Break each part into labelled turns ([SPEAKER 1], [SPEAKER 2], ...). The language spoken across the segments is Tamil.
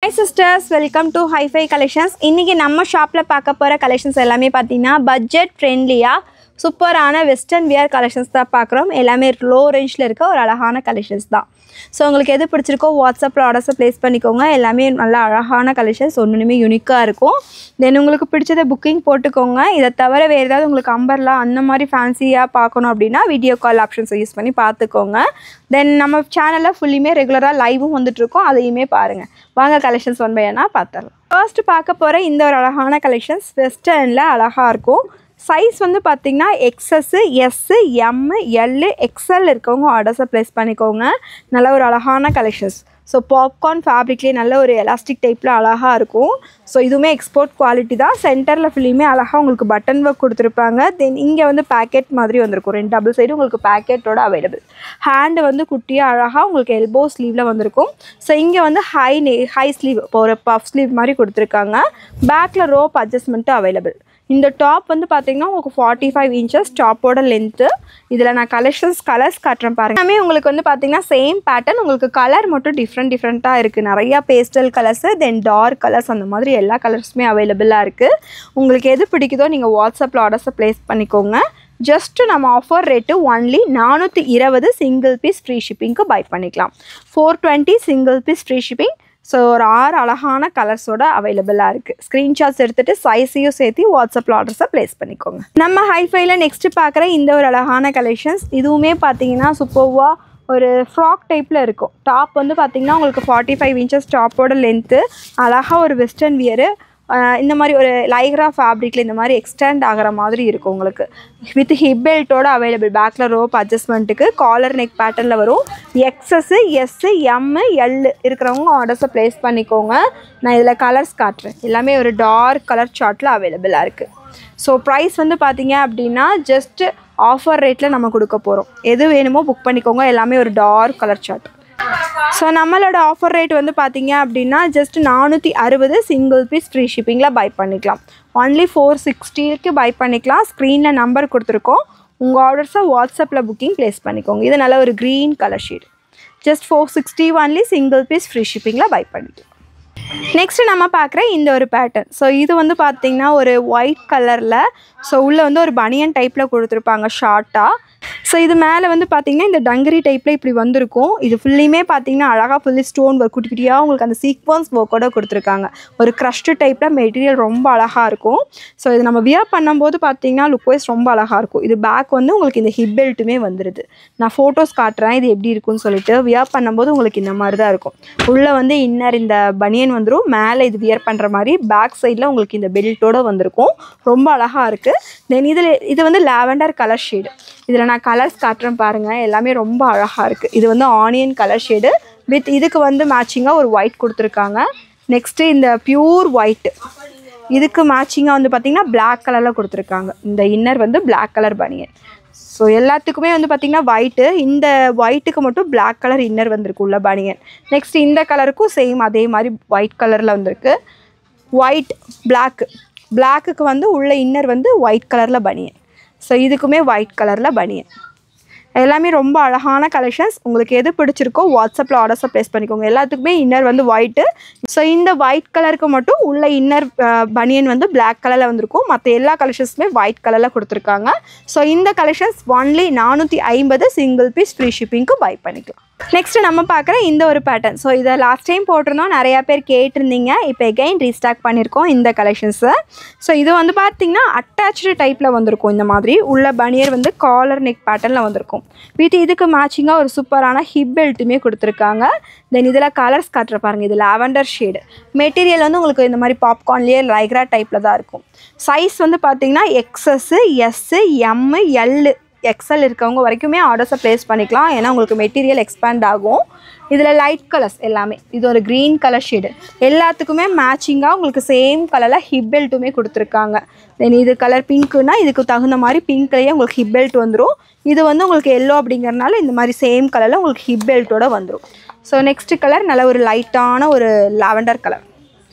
[SPEAKER 1] Hi sisters, welcome to Hi-Fi Collections. இன்னைக்கு நம்ம ஷாப்ல பார்க்க போற கலெக்ஷன்ஸ் எல்லாமே பாத்தீங்கன்னா பட்ஜெட் ஃப்ரெண்ட்லியா சூப்பரான வெஸ்டர்ன் வியர் கலெக்ஷன்ஸ் தான் பார்க்குறோம். எல்லாமே லோ ரேஞ்சில் இருக்க ஒரு அழகான கலெக்ஷன்ஸ் தான். ஸோ உங்களுக்கு எது பிடிச்சிருக்கோ வாட்ஸ்அப்பில் ஆர்டர்ஸை ப்ளேஸ் பண்ணிக்கோங்க. எல்லாமே நல்ல அழகான கலெக்ஷன்ஸ், ஒன்றுமே யூனிக்காக இருக்கும். தென் உங்களுக்கு பிடிச்சதை புக்கிங் போட்டுக்கோங்க. இதை தவிர வேறு ஏதாவது உங்களுக்கு அம்பர்லா அந்த மாதிரி ஃபேன்சியாக பார்க்கணும் அப்படின்னா வீடியோ கால் ஆப்ஷன்ஸை யூஸ் பண்ணி பார்த்துக்கோங்க. தென் நம்ம சேனலில் ஃபுல்லுமே ரெகுலராக லைவும் வந்துட்டுருக்கோம், அதையுமே பாருங்கள். வாங்க கலெக்ஷன்ஸ் ஒன் பை ஒன்னாக பார்த்துடலாம். ஃபர்ஸ்ட் பார்க்க போகிற இந்த ஒரு அழகான கலெக்ஷன்ஸ் வெஸ்டர்னில் அழகாக இருக்கும். சைஸ் வந்து பார்த்திங்கன்னா XS, S, M, L, XL இருக்கவங்க ஆர்டர்ஸை ப்ளேஸ் பண்ணிக்கோங்க. நல்ல ஒரு அழகான கலெக்ஷன்ஸ். ஸோ பாப்கார்ன் ஃபேப்ரிக்லேயே நல்ல ஒரு எலாஸ்டிக் டைப்பில் அழகாக இருக்கும். ஸோ இதுவுமே எக்ஸ்போர்ட் குவாலிட்டி தான். சென்டரில் ஃபுல்லுமே அழகாக உங்களுக்கு பட்டன் ஒர்க் கொடுத்துருப்பாங்க. தென் இங்கே வந்து பேக்கெட் மாதிரி வந்திருக்கும். 2 டபுள் சைடு உங்களுக்கு பேக்கெட்டோட அவைலபிள். ஹேண்டு வந்து குட்டியாக அழகாக உங்களுக்கு எல்போ ஸ்லீவில் வந்திருக்கும். ஸோ இங்கே வந்து ஹை ஸ்லீவ், இப்போ ஒரு பஃப் ஸ்லீவ் மாதிரி கொடுத்துருக்காங்க. பேக்கில் ரோப் அட்ஜஸ்ட்மெண்ட்டு அவைலபிள். இந்த டாப் வந்து பார்த்தீங்கன்னா உங்களுக்கு 45 இன்ச்சஸ் டாப்போட லென்த்து. இதில் நான் கலர்ஸ் காட்டுறேன் பாருங்கள். எல்லாமே உங்களுக்கு வந்து பார்த்தீங்கன்னா சேம் பேட்டர்ன், உங்களுக்கு கலர் மட்டும் டிஃப்ரெண்ட்டாக இருக்குது. நிறையா பேஸ்டல் கலர்ஸு, தென் டார்க் கலர்ஸ், அந்த மாதிரி எல்லா கலர்ஸுமே அவைலபிளாக இருக்குது. உங்களுக்கு எது பிடிக்குதோ நீங்கள் வாட்ஸ்அப்பில் ஆர்டர்ஸை ப்ளேஸ் பண்ணிக்கோங்க. ஜஸ்ட்டு நம்ம offer rate only 420 single piece free ஷிப்பிங்க்கு பை பண்ணிக்கலாம். 420 single piece free shipping. So ஒரு 6 அழகான கலர்ஸோட அவைலபிளாக இருக்குது. ஸ்க்ரீன்ஷாட்ஸ் எடுத்துகிட்டு சைஸையும் சேர்த்து வாட்ஸ்அப்பில் ஆர்டர்ஸை ப்ளேஸ் பண்ணிக்கோங்க. நம்ம ஹைஃபைல நெக்ஸ்ட்டு பார்க்குற இந்த ஒரு அழகான கலெக்ஷன்ஸ், இதுவுமே பார்த்தீங்கன்னா சூப்பர்வாக ஒரு ஃப்ராக் டைப்பில் இருக்கும். டாப் வந்து பார்த்திங்கன்னா உங்களுக்கு 45 இன்ச்சஸ் டாப்போட லென்த்து. அழகாக ஒரு வெஸ்டர்ன் வியரு இந்த மாதிரி ஒரு லைக்ரா ஃபேப்ரிக்கில் இந்த மாதிரி எக்ஸ்டெண்ட் ஆகிற மாதிரி இருக்கும் உங்களுக்கு. வித் ஹிப் பெல்ட்டோட அவைலபிள். பேக்கில் ரோப் அட்ஜஸ்ட்மெண்ட்டுக்கு காலர் நெக் பேட்டர்னில் வரும். XS, S, M, L இருக்கிறவங்க ஆர்டர்ஸை ப்ளேஸ் பண்ணிக்கோங்க. நான் இதில் கலர்ஸ் காட்டுறேன். எல்லாமே ஒரு டார்க் கலர் சார்ட்டில் அவைலபிளாக இருக்குது. ஸோ ப்ரைஸ் வந்து பார்த்தீங்க அப்படின்னா ஜஸ்ட்டு ஆஃபர் ரேட்டில் நம்ம கொடுக்க போகிறோம். எது வேணுமோ புக் பண்ணிக்கோங்க. எல்லாமே ஒரு டார்க் கலர் சார்ட். ஸோ நம்மளோட ஆஃபர் ரேட் வந்து பார்த்தீங்க அப்படின்னா ஜஸ்ட் 460 சிங்கிள் பீஸ் ஃப்ரீ ஷிப்பிங்கில் பை பண்ணிக்கலாம். ஒன்லி 460க்கு பை பண்ணிக்கலாம். ஸ்க்ரீனில் நம்பர் கொடுத்துருக்கோம். உங்கள் ஆர்டர்ஸை வாட்ஸ்அப்பில் புக்கிங் ப்ளேஸ் பண்ணிக்கோங்க. இது நல்ல ஒரு green colour shade. Just 460 only single piece free ஷிப்பிங்கில் பை பண்ணிக்கலாம். நெக்ஸ்ட்டு நம்ம பார்க்குற இந்த ஒரு பேட்டர்ன். ஸோ இது வந்து பார்த்திங்கன்னா ஒரு ஒயிட் கலரில், ஸோ உள்ளே வந்து ஒரு பனியன் டைப்பில் கொடுத்துருப்பாங்க ஷார்ட்டாக. ஸோ இது மேலே வந்து பார்த்திங்கன்னா இந்த டங்கரி டைப்பில் இப்படி வந்திருக்கும். இது ஃபுல்லையுமே பார்த்திங்கன்னா அழகாக ஃபுல்லி ஸ்டோன் ஒர்க் குட்டி குட்டியாக உங்களுக்கு அந்த சீக்வன்ஸ் ஒர்க்கோட கொடுத்துருக்காங்க. ஒரு க்ரஷ்டு டைப்பில் மெட்டீரியல் ரொம்ப அழகாக இருக்கும். ஸோ இது நம்ம வியர் பண்ணும்போது பார்த்திங்கன்னா லுக் வைஸ் ரொம்ப அழகாக இருக்கும். இது பேக் வந்து உங்களுக்கு இந்த ஹிப் பெல்ட்டுமே வந்துடுது. நான் ஃபோட்டோஸ் காட்டுறேன் இது எப்படி இருக்குன்னு சொல்லிட்டு. வியர் பண்ணும்போது உங்களுக்கு இந்த மாதிரி தான் இருக்கும். உள்ளே வந்து இன்னர் இந்த பனியன் வந்துடும். மேலே இது வியர் பண்ணுற மாதிரி பேக் சைடில் உங்களுக்கு இந்த பெல்ட்டோடு வந்திருக்கும். ரொம்ப அழகாக இருக்குது. தென் இது வந்து லாவெண்டர் கலர் ஷேடு. இதில் நான் கலர்ஸ் காட்டுறேன் பாருங்கள். எல்லாமே ரொம்ப அழகாக இருக்குது. இது வந்து ஆனியன் கலர் ஷேடு வித் இதுக்கு வந்து மேட்சிங்காக ஒரு ஒயிட் கொடுத்துருக்காங்க. நெக்ஸ்ட்டு இந்த ப்யூர் ஒயிட்டு, இதுக்கு மேட்சிங்காக வந்து பார்த்திங்கன்னா பிளாக் கலரில் கொடுத்துருக்காங்க. இந்த இன்னர் வந்து பிளாக் கலர் பனியன். ஸோ எல்லாத்துக்குமே வந்து பார்த்திங்கன்னா ஒயிட்டு, இந்த ஒயிட்டுக்கு மட்டும் பிளாக் கலர் இன்னர் வந்திருக்கு உள்ள பனியன். நெக்ஸ்ட் இந்த கலருக்கும் சேம் அதே மாதிரி ஒயிட் கலரில் வந்திருக்கு. ஒயிட் பிளாக்குக்கு வந்து உள்ள இன்னர் வந்து ஒயிட் கலரில் பனியன். ஸோ இதுக்குமே ஒயிட் கலரில் பனியன். எல்லாமே ரொம்ப அழகான கலெக்ஷன்ஸ். உங்களுக்கு எது பிடிச்சிருக்கோ வாட்ஸ்அப்பில் ஆர்டர்ஸை ப்ளேஸ் பண்ணிக்கோங்க. எல்லாத்துக்குமே இன்னர் வந்து ஒயிட்டு. ஸோ இந்த ஒயிட் கலருக்கு மட்டும் உள்ள இன்னர் பனியன் வந்து பிளாக் கலரில் வந்திருக்கும். மற்ற எல்லா கலெக்ஷன்ஸுமே ஒயிட் கலரில் கொடுத்துருக்காங்க. ஸோ இந்த collections only 450 single piece free ஷிப்பிங்க்கு பை பண்ணிக்கலாம். நெக்ஸ்ட்டு நம்ம பார்க்குற இந்த ஒரு பேட்டர்ன். ஸோ இதை லாஸ்ட் டைம் போட்டிருந்தோம், நிறையா பேர் கேட்டிருந்தீங்க. இப்போ எகைன் ரீஸ்டாக் பண்ணியிருக்கோம் இந்த கலெக்ஷன்ஸை. ஸோ இது வந்து பார்த்திங்கன்னா அட்டாச்சு டைப்பில் வந்திருக்கும். இந்த மாதிரி உள்ள பனியர் வந்து காலர் நெக் பேட்டர்னில் வந்திருக்கும். வித் இதுக்கு மேட்சிங்காக ஒரு சூப்பரான ஹிப் பெல்ட்டுமே கொடுத்துருக்காங்க. தென் இதில் கலர்ஸ் காட்டுற பாருங்கள். இது லாவெண்டர் ஷேடு. மெட்டீரியல் வந்து உங்களுக்கு இந்த மாதிரி பாப்கார்ன்லேயே லைக்ரா டைப்பில் தான் இருக்கும். சைஸ் வந்து பார்த்திங்கன்னா XS, S, M, L, XL இருக்கவங்க வரைக்குமே ஆர்டர்ஸை ப்ளேஸ் பண்ணிக்கலாம். ஏன்னா உங்களுக்கு மெட்டீரியல் எக்ஸ்பேண்ட் ஆகும். இதில் லைட் கலர்ஸ் எல்லாமே. இது ஒரு க்ரீன் கலர் ஷேடு. எல்லாத்துக்குமே மேட்சிங்காக உங்களுக்கு சேம் கலரில் ஹிப் பெல்ட்டுமே கொடுத்துருக்காங்க. தென் இது கலர் பிங்க்குன்னா இதுக்கு தகுந்த மாதிரி பிங்க்லேயே உங்களுக்கு ஹிப் பெல்ட் வந்துடும். இது வந்து உங்களுக்கு எல்லோ அப்படிங்கிறனால இந்த மாதிரி சேம் கலரில் உங்களுக்கு ஹிப் பெல்ட்டோட வந்துடும். ஸோ நெக்ஸ்ட்டு கலர் நல்ல ஒரு லைட்டான ஒரு லாவெண்டர் கலர்.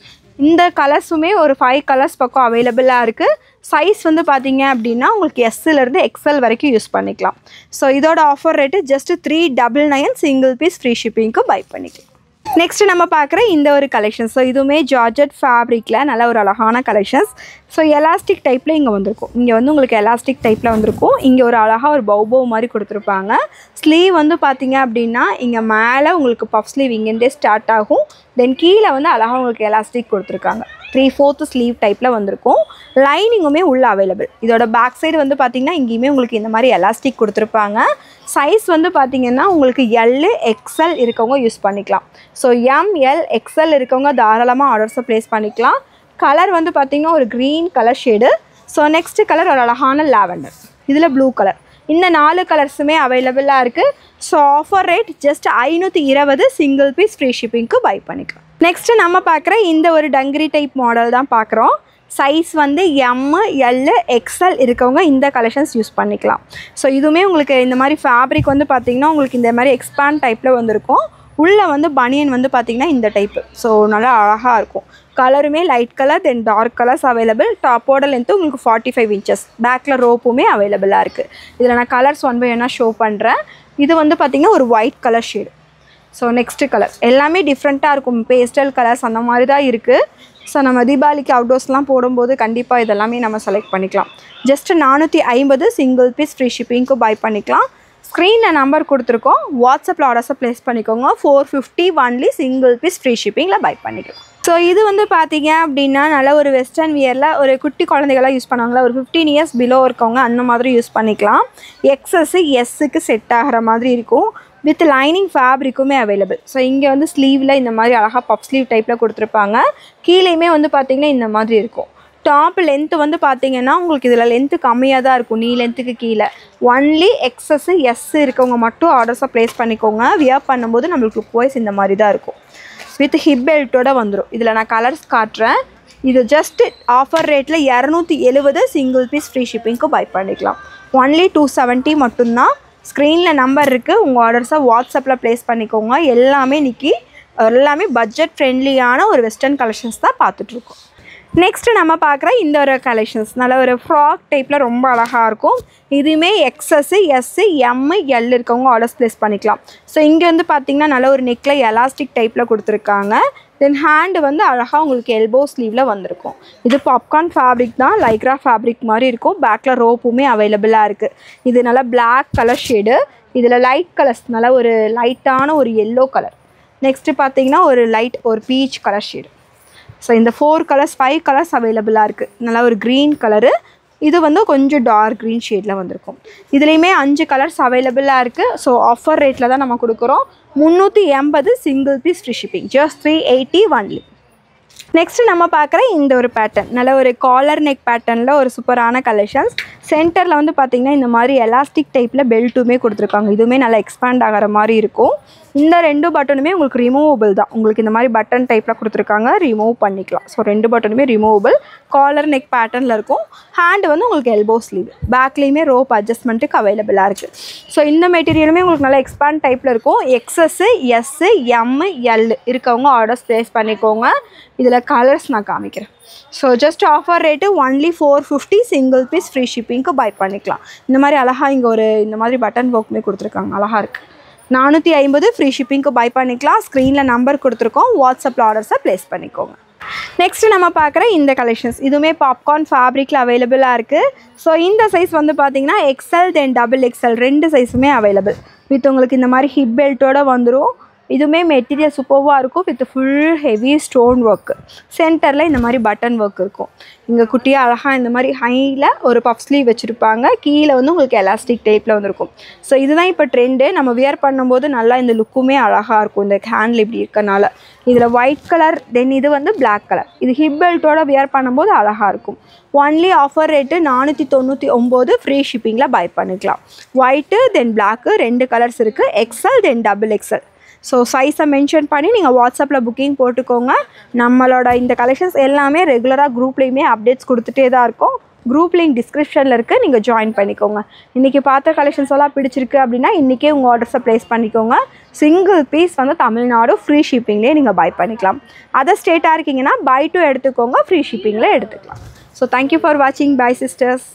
[SPEAKER 1] இந்த கலர்ஸுமே ஒரு 5 கலர்ஸ் பக்கம் அவைலபிளாக இருக்குது. சைஸ் வந்து பார்த்தீங்க அப்படின்னா உங்களுக்கு எஸ்லேருந்து XL வரைக்கும் யூஸ் பண்ணிக்கலாம். ஸோ இதோட offer rate just 399 single piece free ஷிப்பிங்க்கு பை பண்ணிக்கலாம். நெக்ஸ்ட் நம்ம பார்க்குற இந்த ஒரு கலெக்ஷன். ஸோ இதுவுமே ஜார்ஜெட் ஃபேப்ரிக்கில் நல்ல ஒரு அழகான கலெக்ஷன்ஸ். ஸோ எலாஸ்டிக் டைப்பில் இங்கே வந்திருக்கும். இங்கே வந்து உங்களுக்கு எலாஸ்டிக் டைப்பில் வந்திருக்கும். இங்கே ஒரு அழகாக ஒரு பௌ மாதிரி கொடுத்துருப்பாங்க. ஸ்லீவ் வந்து பார்த்தீங்க அப்படின்னா இங்கே மேலே உங்களுக்கு பஃப் ஸ்லீவ் இங்கேருந்தே ஸ்டார்ட் ஆகும். தென் கீழே வந்து அழகாக உங்களுக்கு எலாஸ்டிக் கொடுத்துருக்காங்க. 3/4 ஸ்லீவ் டைப்பில் வந்திருக்கும். லைனிங்குமே உள்ள அவைலபிள். இதோட பேக் சைடு வந்து பார்த்திங்கன்னா இங்கேயுமே உங்களுக்கு இந்த மாதிரி எலாஸ்டிக் கொடுத்துருப்பாங்க. சைஸ் வந்து பார்த்திங்கன்னா உங்களுக்கு எல் எக்ஸ்எல் இருக்கவங்க யூஸ் பண்ணிக்கலாம். ஸோ எம்எல் எக்ஸ்எல் இருக்கவங்க தாராளமாக ஆர்டர்ஸை ப்ளேஸ் பண்ணிக்கலாம். கலர் வந்து பார்த்திங்கன்னா ஒரு green colour shade. So next colour ஒரு அழகான லாவெண்டர், இதில் ப்ளூ கலர். இந்த 4 கலர்ஸுமே அவைலபிளாக இருக்குது. So offer rate just 520, single piece free ஷிப்பிங்க்கு பை பண்ணிக்கலாம். நெக்ஸ்ட்டு நம்ம பார்க்குற இந்த ஒரு டங்கிரி டைப் மாடல் தான் பார்க்குறோம். சைஸ் வந்து எம் எல் எக்ஸ்எல் இருக்கவங்க இந்த கலெக்ஷன்ஸ் யூஸ் பண்ணிக்கலாம். ஸோ இதுவுமே உங்களுக்கு இந்த மாதிரி ஃபேப்ரிக் வந்து பார்த்திங்கன்னா உங்களுக்கு இந்த மாதிரி எக்ஸ்பேண்ட் டைப்பில் வந்திருக்கும். உள்ளே வந்து பனியன் வந்து பார்த்திங்கன்னா இந்த டைப்பு. ஸோ நல்லா அழகாக இருக்கும். கலருமே light colour then dark colours available. டாப்போட லென்த்து உங்களுக்கு 45 inches. பேக்கில் ரோப்புமே அவைலபிளாக இருக்குது. இதில் நான் கலர்ஸ் 1 by 1 ஷோ பண்ணுறேன். இது வந்து பார்த்திங்கன்னா ஒரு white colour shade. So next colour எல்லாமே டிஃப்ரெண்ட்டாக இருக்கும். பேஸ்டல் கலர்ஸ் அந்த மாதிரி தான் இருக்குது. ஸோ நம்ம தீபாவளிக்கு அவுட்டோர்ஸ்லாம் போடும்போது கண்டிப்பாக இதெல்லாமே நம்ம செலக்ட் பண்ணிக்கலாம். ஜஸ்ட் 450, சிங்கிள் பீஸ் ஃப்ரீ ஷிப்பிங்க்கு பை பண்ணிக்கலாம். ஸ்க்ரீனில் நம்பர் கொடுத்துருக்கோம். வாட்ஸ்அப்பில் ஆர்டர்ஸை ப்ளேஸ் பண்ணிக்கோங்க. 450 ஒன்லி, சிங்கிள் பீஸ் ஃப்ரீ ஷிப்பிங்கில் பை பண்ணிக்கலாம். ஸோ இது வந்து பார்த்தீங்க அப்படின்னா நல்ல ஒரு வெஸ்டர்ன் வியரில் ஒரு குட்டி குழந்தைகளாக யூஸ் பண்ணுவாங்களா, ஒரு 15 years பிலோ இருக்கவங்க அந்த மாதிரி யூஸ் பண்ணிக்கலாம். எக்ஸஸ் எஸ்ஸுக்கு செட் ஆகிற மாதிரி இருக்கும். வித் லைனிங் ஃபேப்ரிக்குமே அவைலபிள். ஸோ இங்கே வந்து ஸ்லீவில் இந்த மாதிரி அழகாக பப் ஸ்லீவ் டைப்பில் கொடுத்துருப்பாங்க. கீழேயுமே வந்து பார்த்திங்கன்னா இந்த மாதிரி இருக்கும். டாப் லென்த்து வந்து பார்த்திங்கன்னா உங்களுக்கு இதில் லென்த்து கம்மியாக தான் இருக்கும். நீ லென்த்துக்கு கீழே ஒன்லி எக்ஸஸ் எஸ் இருக்கவங்க மட்டும் ஆர்டர்ஸை ப்ளேஸ் பண்ணிக்கோங்க. வியர் பண்ணும்போது நம்மளுக்கு வாய்ஸ் இந்த மாதிரி தான் இருக்கும். வித் ஹிப் பெல்ட்டோட வந்துடும். இதில் நான் கலர்ஸ் காட்டுறேன். இது ஜஸ்ட் ஆஃபர் ரேட்டில் 270, சிங்கிள் பீஸ் ஃப்ரீ ஷிப்பிங்க்கு பை பண்ணிக்கலாம். ஒன்லி 270 மட்டும்தான். ஸ்க்ரீனில் நம்பர் இருக்குது. உங்கள் ஆர்டர்ஸை வாட்ஸ்அப்பில் ப்ளேஸ் பண்ணிக்கோங்க. எல்லாமே பட்ஜெட் ஃப்ரெண்ட்லியான ஒரு வெஸ்டர்ன் கலெக்ஷன்ஸ் தான் பார்த்துட்ருக்கோம். நெக்ஸ்ட்டு நம்ம பார்க்குற இந்த ஒரு கலெக்ஷன்ஸ் நல்ல ஒரு ஃப்ராக் டைப்பில் ரொம்ப அழகாக இருக்கும். இதுவுமே எக்ஸஸ்ஸு எஸ்ஸு எம் எல் இருக்கவங்க ஆர்டர்ஸ் ப்ளேஸ் பண்ணிக்கலாம். ஸோ இங்கே வந்து பார்த்திங்கன்னா நல்ல ஒரு நெக்கில் எலாஸ்டிக் டைப்பில் கொடுத்துருக்காங்க. தென் ஹேண்டு வந்து அழகாக உங்களுக்கு எல்போ ஸ்லீவில் வந்திருக்கும். இது பாப்கார்ன் ஃபேப்ரிக் தான், லைக்ரா ஃபேப்ரிக் மாதிரி இருக்கும். பேக்கில் ரோப்புமே அவைலபிளாக இருக்குது. இது நல்லா பிளாக் கலர் ஷேடு. இதில் லைட் கலர்ஸ் நல்லா ஒரு லைட்டான ஒரு எல்லோ கலர். நெக்ஸ்ட்டு பார்த்திங்கன்னா ஒரு பீச் கலர் ஷேடு. ஸோ இந்த 4 கலர்ஸ் 5 கலர்ஸ் அவைலபிளாக இருக்குது. நல்லா ஒரு க்ரீன் கலரு. இது வந்து கொஞ்சம் டார்க் க்ரீன் ஷேடில் வந்திருக்கும். இதுலேயுமே 5 கலர்ஸ் அவைலபிளாக இருக்குது. ஸோ ஆஃபர் ரேட்டில் தான் நம்ம கொடுக்குறோம். 380, single piece free shipping. Just 380 only. Next நம்ம பார்க்குற இந்த ஒரு பேட்டர்ன் நல்ல ஒரு காலர் நெக் பேட்டர்னில் ஒரு சூப்பரான கலெக்ஷன்ஸ். சென்டரில் வந்து பார்த்திங்கன்னா இந்த மாதிரி எலாஸ்டிக் டைப்பில் பெல்ட்டுமே கொடுத்துருக்காங்க. இதுவுமே நல்லா எக்ஸ்பேண்ட் ஆகிற மாதிரி இருக்கும். இந்த 2 பட்டனுமே உங்களுக்கு ரிமூவபிள் தான். உங்களுக்கு இந்த மாதிரி பட்டன் டைப்பில் கொடுத்துருக்காங்க, ரிமூவ் பண்ணிக்கலாம். ஸோ 2 பட்டனுமே ரிமூவபிள். காலர் நெக் பேட்டர்னில் இருக்கும். ஹேண்டு வந்து உங்களுக்கு எல்போ ஸ்லீவ். பேக்லேயுமே ரோப் அட்ஜஸ்ட்மெண்ட்டுக்கு அவைலபிளாக இருக்குது. ஸோ இந்த மெட்டீரியலுமே உங்களுக்கு நல்லா எக்ஸ்பேண்ட் டைப்பில் இருக்கும். எக்ஸஸ்ஸு எஸ்ஸு எம் எல் இருக்கவங்க ஆர்டர்ஸ் ப்ளேஸ் பண்ணிக்கோங்க. இதில் கலர்ஸ் நான் காமிக்கிறேன். So just offer rate only 450, single piece free ஷிப்பிங்க்கு பை பண்ணிக்கலாம். இந்த மாதிரி அழகாக இங்கே இந்த மாதிரி பட்டன் ஒர்க்குமே கொடுத்துருக்காங்க. அழகாக இருக்குது. 450, ஃப்ரீ ஷிப்பிங்க்கு பை பண்ணிக்கலாம். ஸ்க்ரீனில் நம்பர் கொடுத்துருக்கோம். வாட்ஸ்அப்பில் ஆர்டர்ஸை ப்ளேஸ் பண்ணிக்கோங்க. நெக்ஸ்ட்டு நம்ம பார்க்குற இந்த கலெக்ஷன்ஸ் இதுவுமே பாப்கார்ன் ஃபேப்ரிக்கில் அவைலபிளாக இருக்குது. ஸோ இந்த சைஸ் வந்து பார்த்திங்கன்னா எக்ஸ்எல் தென் XXL 2 சைஸுமே அவைலபிள். வித் உங்களுக்கு இந்த மாதிரி ஹிப் பெல்ட்டோடு வந்துடும். இதுவுமே மெட்டீரியல் சூப்பராக இருக்கும். With full heavy stone work. சென்டரில் இந்த மாதிரி பட்டன் ஒர்க் இருக்கும். இங்கே குட்டியாக அழகாக இந்த மாதிரி ஹையில் ஒரு பஃப் ஸ்லீவ் வச்சுருப்பாங்க. கீழே வந்து உங்களுக்கு எலாஸ்டிக் டைப்பில் வந்துருக்கும். ஸோ இதுதான் இப்போ ட்ரெண்டு. நம்ம வியர் பண்ணும்போது நல்லா இந்த லுக்குமே அழகாக இருக்கும். இந்த ஹேண்டில் இப்படி இருக்கனால இதில் ஒயிட் கலர் தென் இது வந்து பிளாக் கலர். இது ஹிப் பெல்ட்டோட வியர் பண்ணும்போது அழகாக இருக்கும். ஒன்லி ஆஃபர் ரேட்டு 499, ஃப்ரீ ஷிப்பிங்கில் பை பண்ணிக்கலாம். ஒயிட்டு தென் பிளாக்கு 2 கலர்ஸ் இருக்குது. XL then XXL. ஸோ சைஸை மென்ஷன் பண்ணி நீங்கள் வாட்ஸ்அப்பில் புக்கிங் போட்டுக்கோங்க. நம்மளோட இந்த கலெக்ஷன்ஸ் எல்லாமே ரெகுலராக குரூப்லேயுமே அப்டேட்ஸ் கொடுத்துட்டே தான் இருக்கும். குரூப் லிங்க் டிஸ்கிரிப்ஷனில் இருக்குது. நீங்கள் ஜாயின் பண்ணிக்கோங்க. இன்றைக்கி பார்த்த கலெக்ஷன்ஸ் எல்லாம் பிடிச்சிருக்கு அப்படின்னா இன்றைக்கே உங்கள் ஆர்டர்ஸை ப்ளேஸ் பண்ணிக்கோங்க. சிங்கிள் பீஸ் வந்து தமிழ்நாடு ஃப்ரீ ஷிப்பிங்லேயே நீங்கள் பை பண்ணிக்கலாம். அதர் ஸ்டேட்டாக இருக்கீங்கன்னா பை 2 எடுத்துக்கோங்க, ஃப்ரீ ஷிப்பிங்கில் எடுத்துக்கலாம். ஸோ தேங்க்யூ ஃபார் வாட்சிங். Bye sisters.